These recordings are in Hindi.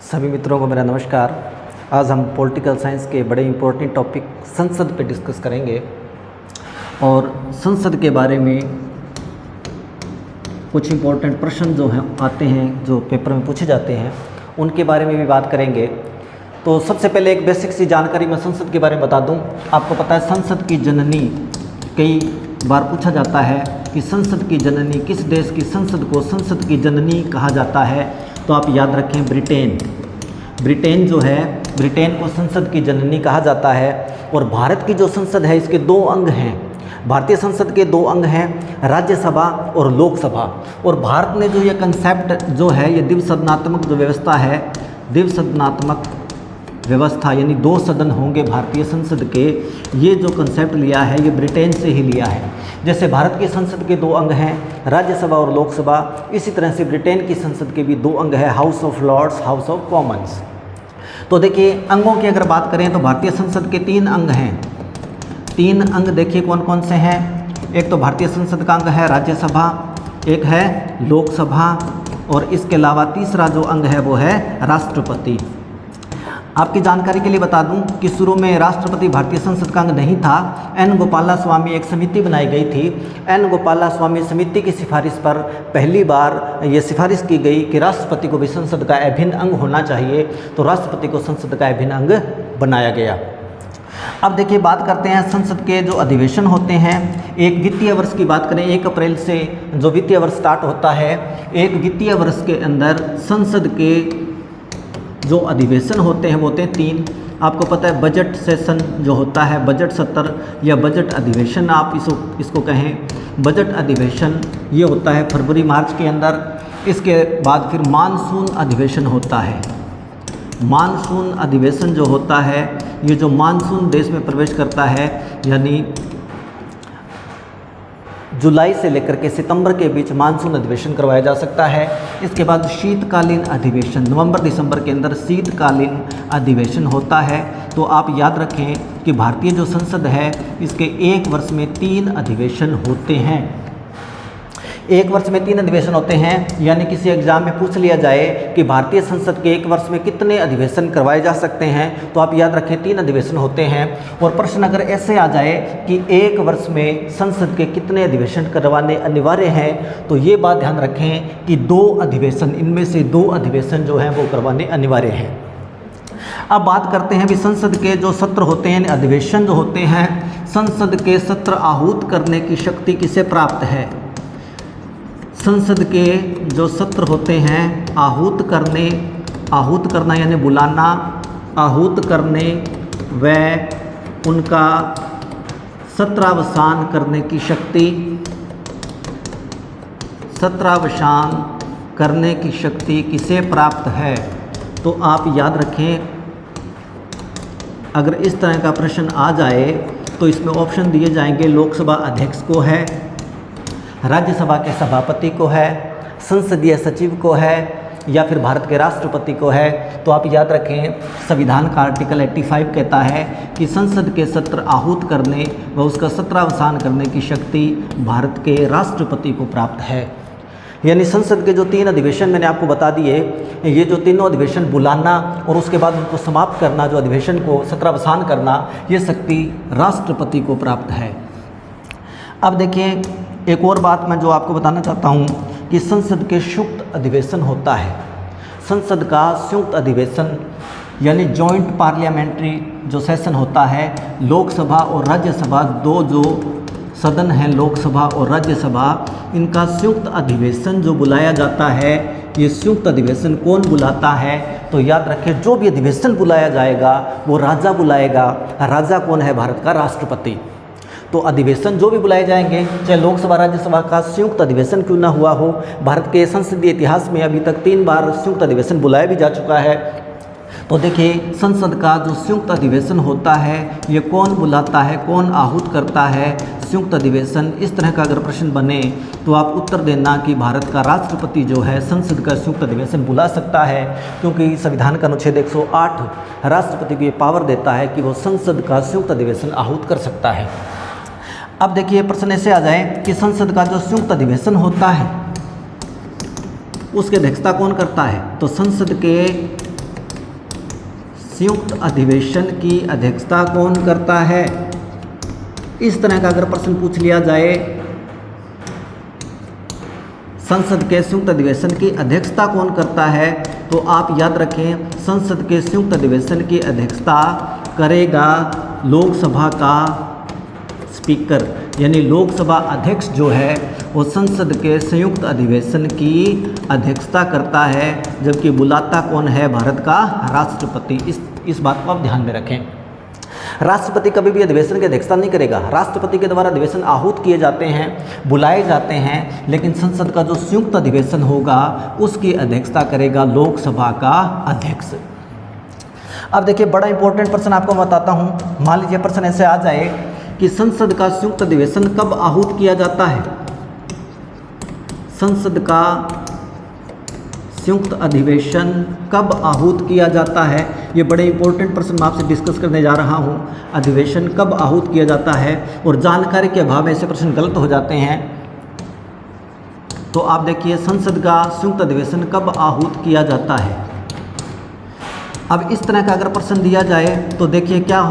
सभी मित्रों को मेरा नमस्कार। आज हम पॉलिटिकल साइंस के बड़े इम्पोर्टेंट टॉपिक संसद पे डिस्कस करेंगे और संसद के बारे में कुछ इम्पोर्टेंट प्रश्न जो हैं आते हैं, जो पेपर में पूछे जाते हैं, उनके बारे में भी बात करेंगे। तो सबसे पहले एक बेसिक सी जानकारी मैं संसद के बारे में बता दूं। आपको पता है संसद की जननी, कई बार पूछा जाता है कि संसद की जननी, किस देश की संसद को संसद की जननी कहा जाता है? तो आप याद रखें ब्रिटेन। ब्रिटेन जो है, ब्रिटेन को संसद की जननी कहा जाता है। और भारत की जो संसद है, इसके दो अंग हैं। भारतीय संसद के दो अंग हैं, राज्यसभा और लोकसभा। और भारत ने जो ये कंसेप्ट जो है, ये द्विसदनात्मक जो व्यवस्था है, द्विसदनात्मक व्यवस्था यानी दो सदन होंगे भारतीय संसद के, ये जो कंसेप्ट लिया है ये ब्रिटेन से ही लिया है। जैसे भारत की संसद के दो अंग हैं, राज्यसभा और लोकसभा, इसी तरह से ब्रिटेन की संसद के भी दो अंग है, House of Lords, House of Commons. तो देखिए अंगों की अगर बात करें तो भारतीय संसद के तीन अंग हैं। तीन अंग देखिए कौन कौन से हैं। एक तो भारतीय संसद का अंग है राज्यसभा, एक है लोकसभा, और इसके अलावा तीसरा जो अंग है वो है राष्ट्रपति। आपकी जानकारी के लिए बता दूं कि शुरू में राष्ट्रपति भारतीय संसद का अंग नहीं था। एन गोपालास्वामी एक समिति बनाई गई थी। एन गोपालास्वामी समिति की सिफारिश पर पहली बार ये सिफारिश की गई कि राष्ट्रपति को भी संसद का अभिन्न अंग होना चाहिए, तो राष्ट्रपति को संसद का अभिन्न अंग बनाया गया। अब देखिए बात करते हैं संसद के जो अधिवेशन होते हैं। एक वित्तीय वर्ष की बात करें, 1 अप्रैल से जो वित्तीय वर्ष स्टार्ट होता है, एक वित्तीय वर्ष के अंदर संसद के जो अधिवेशन होते हैं वो होते हैं 3। आपको पता है बजट सेशन जो होता है, बजट सत्र या बजट अधिवेशन आप इसको कहें, बजट अधिवेशन ये होता है फरवरी मार्च के अंदर। इसके बाद फिर मानसून अधिवेशन होता है। मानसून अधिवेशन जो होता है, ये जो मानसून देश में प्रवेश करता है, यानी जुलाई से लेकर के सितंबर के बीच मानसून अधिवेशन करवाया जा सकता है। इसके बाद शीतकालीन अधिवेशन, नवंबर दिसंबर के अंदर शीतकालीन अधिवेशन होता है। तो आप याद रखें कि भारतीय जो संसद है इसके एक वर्ष में 3 अधिवेशन होते हैं। एक वर्ष में 3 अधिवेशन होते हैं, यानी किसी एग्जाम में पूछ लिया जाए कि भारतीय संसद के एक वर्ष में कितने अधिवेशन करवाए जा सकते हैं, तो आप याद रखें 3 अधिवेशन होते हैं। और प्रश्न अगर ऐसे आ जाए कि एक वर्ष में संसद के कितने अधिवेशन करवाने अनिवार्य हैं, तो ये बात ध्यान रखें कि 2 अधिवेशन, इनमें से 2 अधिवेशन जो हैं वो करवाने अनिवार्य हैं। अब बात करते हैं भी संसद के जो सत्र होते हैं, अधिवेशन जो होते हैं, संसद के सत्र आहूत करने की शक्ति किसे प्राप्त है? संसद के जो सत्र होते हैं आहूत करना यानी बुलाना, आहूत करने व उनका सत्रावसान करने की शक्ति, सत्रावसान करने की शक्ति किसे प्राप्त है? तो आप याद रखें, अगर इस तरह का प्रश्न आ जाए तो इसमें ऑप्शन दिए जाएंगे, लोकसभा अध्यक्ष को है, राज्यसभा के सभापति को है, संसदीय सचिव को है, या फिर भारत के राष्ट्रपति को है। तो आप याद रखें संविधान का आर्टिकल 85 कहता है कि संसद के सत्र आहूत करने व उसका सत्रावसान करने की शक्ति भारत के राष्ट्रपति को प्राप्त है। यानी संसद के जो 3 अधिवेशन मैंने आपको बता दिए, ये जो तीनों अधिवेशन बुलाना और उसके बाद उनको समाप्त करना, जो अधिवेशन को सत्रावसान करना, ये शक्ति राष्ट्रपति को प्राप्त है। अब देखिए एक और बात मैं जो आपको बताना चाहता हूँ कि संसद के संयुक्त अधिवेशन होता है। संसद का संयुक्त अधिवेशन यानी जॉइंट पार्लियामेंट्री जो सेशन होता है, लोकसभा और राज्यसभा, 2 जो सदन हैं लोकसभा और राज्यसभा, इनका संयुक्त अधिवेशन जो बुलाया जाता है, ये संयुक्त अधिवेशन कौन बुलाता है? तो याद रखें जो भी अधिवेशन बुलाया जाएगा वो राजा बुलाएगा। राजा कौन है? भारत का राष्ट्रपति। तो अधिवेशन जो भी बुलाए जाएंगे, चाहे लोकसभा राज्यसभा का संयुक्त अधिवेशन क्यों ना हुआ हो, भारत के संसदीय इतिहास में अभी तक 3 बार संयुक्त अधिवेशन बुलाया भी जा चुका है। तो देखिए संसद का जो संयुक्त अधिवेशन होता है ये कौन बुलाता है, कौन आहूत करता है संयुक्त अधिवेशन? इस तरह का अगर प्रश्न बने तो आप उत्तर देना कि भारत का राष्ट्रपति जो है संसद का संयुक्त अधिवेशन बुला सकता है, क्योंकि संविधान का अनुच्छेद 108 राष्ट्रपति को ये पावर देता है कि वो संसद का संयुक्त अधिवेशन आहूत कर सकता है। अब देखिए प्रश्न ऐसे आ जाए कि संसद का जो संयुक्त अधिवेशन होता है उसकी अध्यक्षता कौन करता है? तो संसद के संयुक्त अधिवेशन की अध्यक्षता कौन करता है? इस तरह का अगर प्रश्न पूछ लिया जाए, संसद के संयुक्त अधिवेशन की अध्यक्षता कौन करता है, तो आप याद रखें संसद के संयुक्त अधिवेशन की अध्यक्षता करेगा लोकसभा का स्पीकर, यानी लोकसभा अध्यक्ष जो है वो संसद के संयुक्त अधिवेशन की अध्यक्षता करता है, जबकि बुलाता कौन है? भारत का राष्ट्रपति। इस बात को आप ध्यान में रखें। राष्ट्रपति कभी भी अधिवेशन की अध्यक्षता नहीं करेगा। राष्ट्रपति के द्वारा अधिवेशन आहूत किए जाते हैं, बुलाए जाते हैं, लेकिन संसद का जो संयुक्त अधिवेशन होगा उसकी अध्यक्षता करेगा लोकसभा का अध्यक्ष। अब देखिए बड़ा इंपॉर्टेंट प्रश्न आपको बताता हूँ। मान लीजिए प्रश्न ऐसे आ जाए कि संसद का संयुक्त अधिवेशन कब आहूत किया जाता है? संसद का संयुक्त अधिवेशन कब आहूत किया जाता है? ये बड़े इंपॉर्टेंट प्रश्न मैं आपसे डिस्कस करने जा रहा हूँ। अधिवेशन कब आहूत किया जाता है? और जानकारी के अभाव में ऐसे प्रश्न गलत हो जाते हैं। तो आप देखिए संसद का संयुक्त अधिवेशन कब आहूत किया जाता है। अब इस तरह का अगर प्रश्न दिया जाए तो देखिए क्या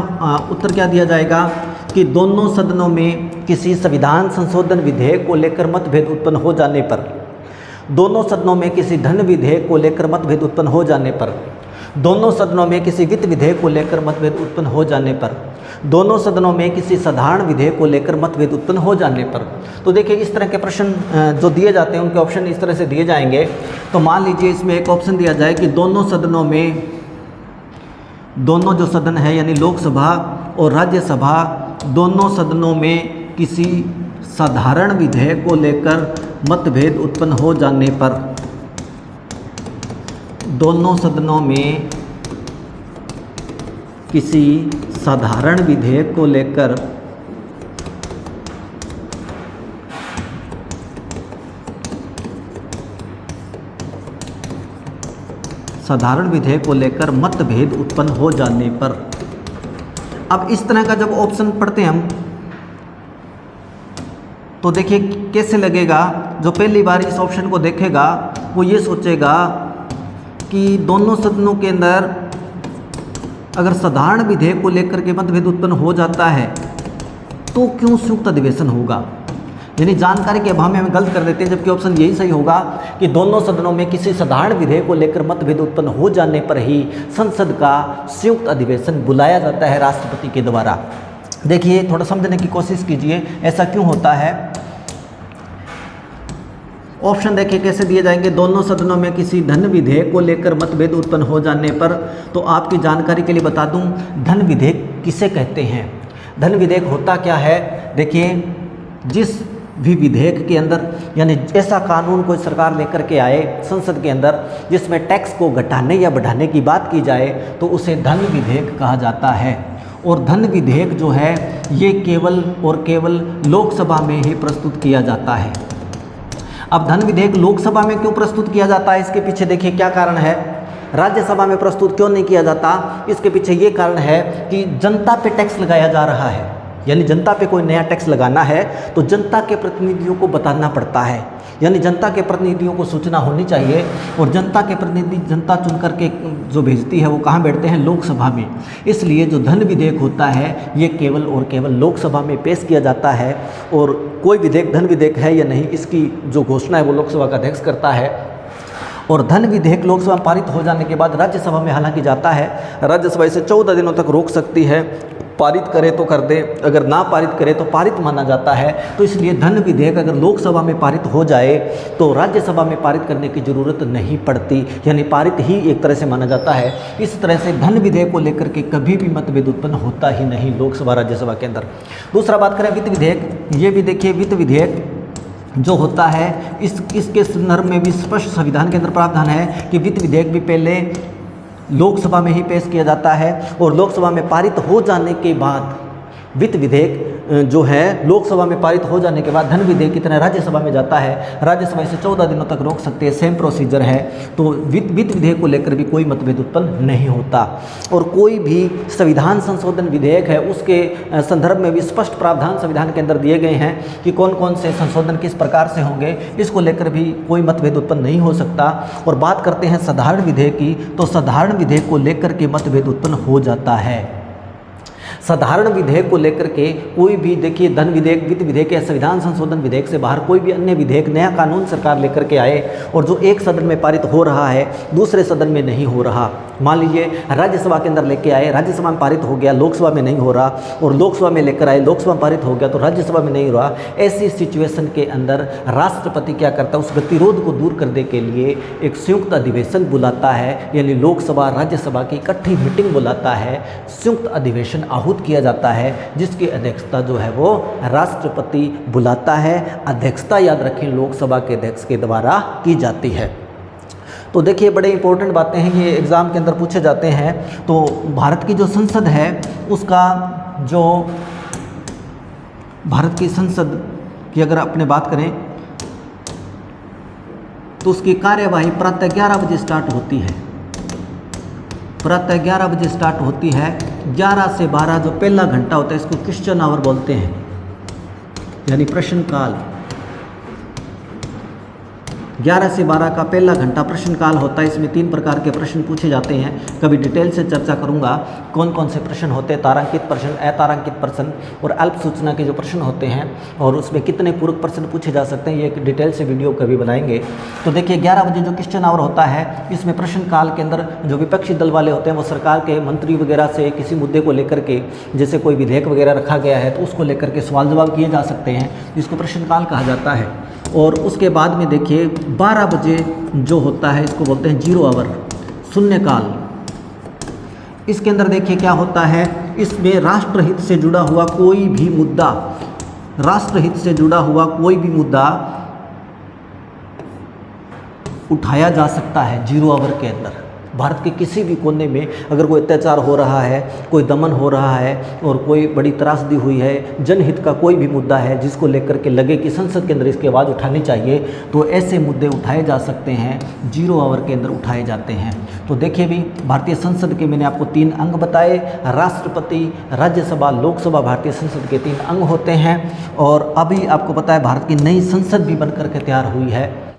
उत्तर क्या दिया जाएगा कि दोनों सदनों में किसी संविधान संशोधन विधेयक को लेकर मतभेद उत्पन्न हो जाने पर, दोनों सदनों में किसी धन विधेयक को लेकर मतभेद उत्पन्न हो जाने पर, दोनों सदनों में किसी वित्त विधेयक को लेकर मतभेद उत्पन्न हो जाने पर, दोनों सदनों में किसी साधारण विधेयक को लेकर मतभेद उत्पन्न हो जाने पर। तो देखिए इस तरह के प्रश्न जो दिए जाते हैं उनके ऑप्शन इस तरह से दिए जाएंगे। तो मान लीजिए इसमें एक ऑप्शन दिया जाए कि दोनों सदनों में, दोनों जो सदन है यानी लोकसभा और राज्यसभा, दोनों सदनों में किसी साधारण विधेयक को लेकर मतभेद उत्पन्न हो जाने पर, दोनों सदनों में किसी साधारण विधेयक को लेकर मतभेद उत्पन्न हो जाने पर। अब इस तरह का जब ऑप्शन पढ़ते हैं हम तो देखिए कैसे लगेगा। जो पहली बार इस ऑप्शन को देखेगा वो ये सोचेगा कि दोनों सदनों के अंदर अगर साधारण विधेयक को लेकर के मतभेद उत्पन्न हो जाता है तो क्यों संयुक्त अधिवेशन होगा, यानी जानकारी के अभाव में हम गलत कर देते हैं। जबकि ऑप्शन यही सही होगा कि दोनों सदनों में किसी साधारण विधेयक को लेकर मतभेद उत्पन्न हो जाने पर ही संसद का संयुक्त अधिवेशन बुलाया जाता है राष्ट्रपति के द्वारा। देखिए थोड़ा समझने की कोशिश कीजिए ऐसा क्यों होता है। ऑप्शन देखिए कैसे दिए जाएंगे। दोनों सदनों में किसी धन विधेयक को लेकर मतभेद उत्पन्न हो जाने पर, तो आपकी जानकारी के लिए बता दूं धन विधेयक किसे कहते हैं। धन विधेयक होता क्या है, देखिए जिस भी विधेयक के अंदर यानी ऐसा कानून कोई सरकार लेकर के आए संसद के अंदर जिसमें टैक्स को घटाने या बढ़ाने की बात की जाए तो उसे धन विधेयक कहा जाता है। और धन विधेयक जो है ये केवल और केवल लोकसभा में ही प्रस्तुत किया जाता है। अब धन विधेयक लोकसभा में क्यों प्रस्तुत किया जाता है, इसके पीछे देखिए क्या कारण है। राज्यसभा में प्रस्तुत क्यों नहीं किया जाता, इसके पीछे ये कारण है कि जनता पे टैक्स लगाया जा रहा है, यानी जनता पे कोई नया टैक्स लगाना है तो जनता के प्रतिनिधियों को बताना पड़ता है, यानी जनता के प्रतिनिधियों को सूचना होनी चाहिए। और जनता के प्रतिनिधि जनता चुन करके जो भेजती है वो कहाँ बैठते हैं, लोकसभा में। इसलिए जो धन विधेयक होता है ये केवल और केवल लोकसभा में पेश किया जाता है। और कोई विधेयक धन विधेयक है या नहीं इसकी जो घोषणा है वो लोकसभा का अध्यक्ष करता है। और धन विधेयक लोकसभा में पारित हो जाने के बाद राज्यसभा में हालांकि जाता है, राज्यसभा इसे 14 दिनों तक रोक सकती है, पारित करे तो कर दे, अगर ना पारित करे तो पारित माना जाता है। तो इसलिए धन विधेयक अगर लोकसभा में पारित हो जाए तो राज्यसभा में पारित करने की ज़रूरत नहीं पड़ती, यानी पारित ही एक तरह से माना जाता है। इस तरह से धन विधेयक को लेकर के कभी भी मतभेद उत्पन्न होता ही नहीं लोकसभा राज्यसभा के अंदर। दूसरा बात करें वित्त विधेयक, ये भी देखिए वित्त विधेयक जो होता है इसके संदर्भ में भी स्पष्ट संविधान के अंदर प्रावधान है कि वित्त विधेयक भी पहले लोकसभा में ही पेश किया जाता है और लोकसभा में पारित हो जाने के बाद वित्त विधेयक जो है लोकसभा में पारित हो जाने के बाद धन विधेयक की तरह राज्यसभा में जाता है, राज्यसभा इसे 14 दिनों तक रोक सकती है, सेम प्रोसीजर है। तो वित्त विधेयक को लेकर भी कोई मतभेद उत्पन्न नहीं होता। और कोई भी संविधान संशोधन विधेयक है उसके संदर्भ में भी स्पष्ट प्रावधान संविधान के अंदर दिए गए हैं कि कौन कौन से संशोधन किस प्रकार से होंगे, इसको लेकर भी कोई मतभेद उत्पन्न नहीं हो सकता। और बात करते हैं साधारण विधेयक की, तो साधारण विधेयक को लेकर के मतभेद उत्पन्न हो जाता है। साधारण विधेयक को लेकर के कोई भी, देखिए, धन विधेयक, वित्त विधेयक या संविधान संशोधन विधेयक से बाहर कोई भी अन्य विधेयक, नया कानून सरकार लेकर के आए और जो एक सदन में पारित हो रहा है दूसरे सदन में नहीं हो रहा, मान लीजिए राज्यसभा के अंदर लेके आए, राज्यसभा में पारित हो गया, लोकसभा में नहीं हो रहा, और लोकसभा में लेकर आए, लोकसभा में पारित हो गया तो राज्यसभा में नहीं हो रहा, ऐसी सिचुएशन के अंदर राष्ट्रपति क्या करता है, उस गतिरोध को दूर करने के लिए एक संयुक्त अधिवेशन बुलाता है, यानी लोकसभा राज्यसभा की इकट्ठी मीटिंग बुलाता है, संयुक्त अधिवेशन आहूत किया जाता है, जिसकी अध्यक्षता जो है वो राष्ट्रपति बुलाता है। अध्यक्षता याद रखें लोकसभा के अध्यक्ष के द्वारा की जाती है। तो देखिए बड़े इंपॉर्टेंट बातें हैं, ये एग्ज़ाम के अंदर पूछे जाते हैं। तो भारत की जो संसद है उसका जो भारत की संसद की अगर अपने बात करें तो उसकी कार्यवाही प्रातः 11 बजे स्टार्ट होती है, प्रातः 11 बजे स्टार्ट होती है। 11 से 12 जो पहला घंटा होता है इसको क्वेश्चन आवर बोलते हैं, यानी प्रश्नकाल। 11 से 12 का पहला घंटा प्रश्नकाल होता है। इसमें 3 प्रकार के प्रश्न पूछे जाते हैं, कभी डिटेल से चर्चा करूंगा कौन कौन से प्रश्न होते हैं, तारांकित प्रश्न, अतारांकित प्रश्न और अल्प सूचना के जो प्रश्न होते हैं, और उसमें कितने पूरक प्रश्न पूछे जा सकते हैं, ये एक डिटेल से वीडियो कभी बनाएंगे। तो देखिए 11 बजे जो क्वेश्चन आवर होता है, इसमें प्रश्नकाल के अंदर जो विपक्षी दल वाले होते हैं वो सरकार के मंत्री वगैरह से किसी मुद्दे को लेकर के, जैसे कोई विधेयक वगैरह रखा गया है तो उसको लेकर के सवाल जवाब किए जा सकते हैं, जिसको प्रश्नकाल कहा जाता है। और उसके बाद में देखिए 12 बजे जो होता है इसको बोलते हैं जीरो आवर, शून्यकाल। इसके अंदर देखिए क्या होता है, इसमें राष्ट्रहित से जुड़ा हुआ कोई भी मुद्दा, राष्ट्रहित से जुड़ा हुआ कोई भी मुद्दा उठाया जा सकता है जीरो आवर के अंदर। भारत के किसी भी कोने में अगर कोई अत्याचार हो रहा है, कोई दमन हो रहा है और कोई बड़ी त्रासदी हुई है, जनहित का कोई भी मुद्दा है जिसको लेकर के लगे कि संसद के अंदर इसकी आवाज़ उठानी चाहिए, तो ऐसे मुद्दे उठाए जा सकते हैं, जीरो आवर के अंदर उठाए जाते हैं। तो देखिए भी भारतीय संसद के मैंने आपको 3 अंग बताए, राष्ट्रपति, राज्यसभा, लोकसभा, भारतीय संसद के 3 अंग होते हैं। और अभी आपको पता है भारत की नई संसद भी बनकर के तैयार हुई है।